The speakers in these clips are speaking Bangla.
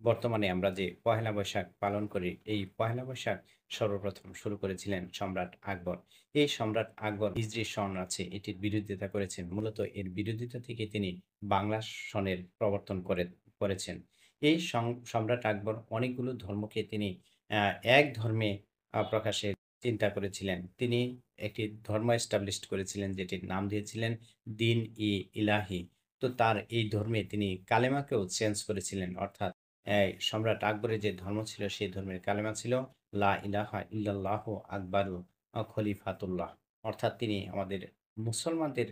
বর্তমানে আমরা যে পহেলা বৈশাখ পালন করি, এই পহেলা বৈশাখ সর্বপ্রথম শুরু করেছিলেন সম্রাট আকবর। এই সম্রাট আকবর হিজরি সন আছে, এটির বিরোধিতা করেছেন। মূলত এর বিরোধিতা থেকে তিনি বাংলা সনের প্রবর্তন করেছেন। এই সম্রাট আকবর অনেকগুলো ধর্মকে তিনি আ এক ধর্মে প্রকাশের চিন্তা করেছিলেন। তিনি একটি ধর্ম এস্টাবলিশড করেছিলেন, যেটির নাম দিয়েছিলেন দ্বীন-ই-ইলাহি। তো তার এই ধর্মে তিনি কালেমাকেও চেঞ্জ করেছিলেন। অর্থাৎ সম্রাট আকবরের যে ধর্ম ছিল সেই ধর্মের কালেমা ছিল লা ইলাহা ইল্লাল্লাহু আকবারু খলিফাতুল্লাহ। অর্থাৎ তিনি আমাদের মুসলমানদের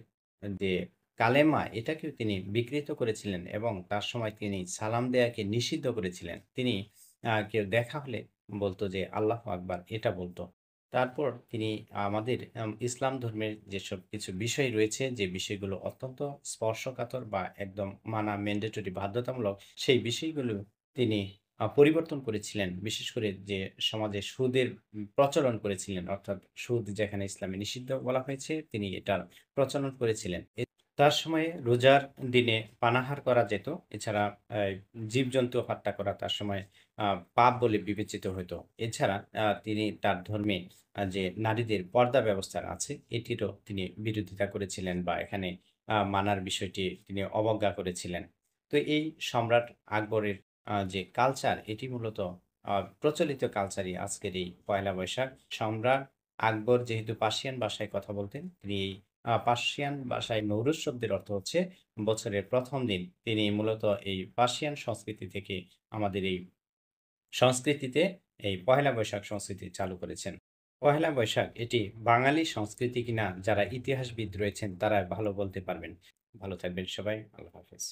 যে কালেমা এটাকেও তিনি বিকৃত করেছিলেন এবং তার সময় তিনি সালাম দেয়াকে নিষিদ্ধ করেছিলেন। তিনি কেউ দেখা হলে বলত যে আল্লাহু আকবার এটা বলত। তারপর তিনি আমাদের ইসলাম ধর্মের যেসব কিছু বিষয় রয়েছে, যে বিষয়গুলো অত্যন্ত স্পর্শকাতর বা একদম মানা ম্যান্ডেটরি বাধ্যতামূলক, সেই বিষয়গুলো তিনি পরিবর্তন করেছিলেন। বিশেষ করে যে সমাজে সুদের প্রচলন করেছিলেন। অর্থাৎ সুদ যেখানে ইসলামে নিষিদ্ধ বলা হয়েছে, তিনি এটার প্রচলন করেছিলেন। তার সময়ে রোজার দিনে পানাহার করা যেত। এছাড়া জীবজন্তু হত্যা করা তার সময় আ পাপ বলে বিবেচিত হইতো। এছাড়া তিনি তার ধর্মে যে নারীদের পর্দা ব্যবস্থা আছে, এটিরও তিনি বিরোধিতা করেছিলেন বা এখানে মানার বিষয়টি তিনি অবজ্ঞা করেছিলেন। তো এই সম্রাট আকবরের যে কালচার, এটি মূলত প্রচলিত কালচারই আজকের এই পয়লা বৈশাখ। সম্রাট আকবর যেহেতু পার্সিয়ান ভাষায় কথা বলতেন, তিনি এই পার্সিয়ান ভাষায় নৌরুজ শব্দের অর্থ হচ্ছে বছরের ১ম দিন। তিনি মূলত এই পার্সিয়ান সংস্কৃতি থেকে আমাদের এই সংস্কৃতিতে এই পহেলা বৈশাখ সংস্কৃতি চালু করেছেন। পহেলা বৈশাখ এটি বাঙালি সংস্কৃতি কিনা যারা ইতিহাসবিদ রয়েছেন তারা ভালো বলতে পারবেন। ভালো থাকবেন সবাই। আল্লাহ হাফেজ।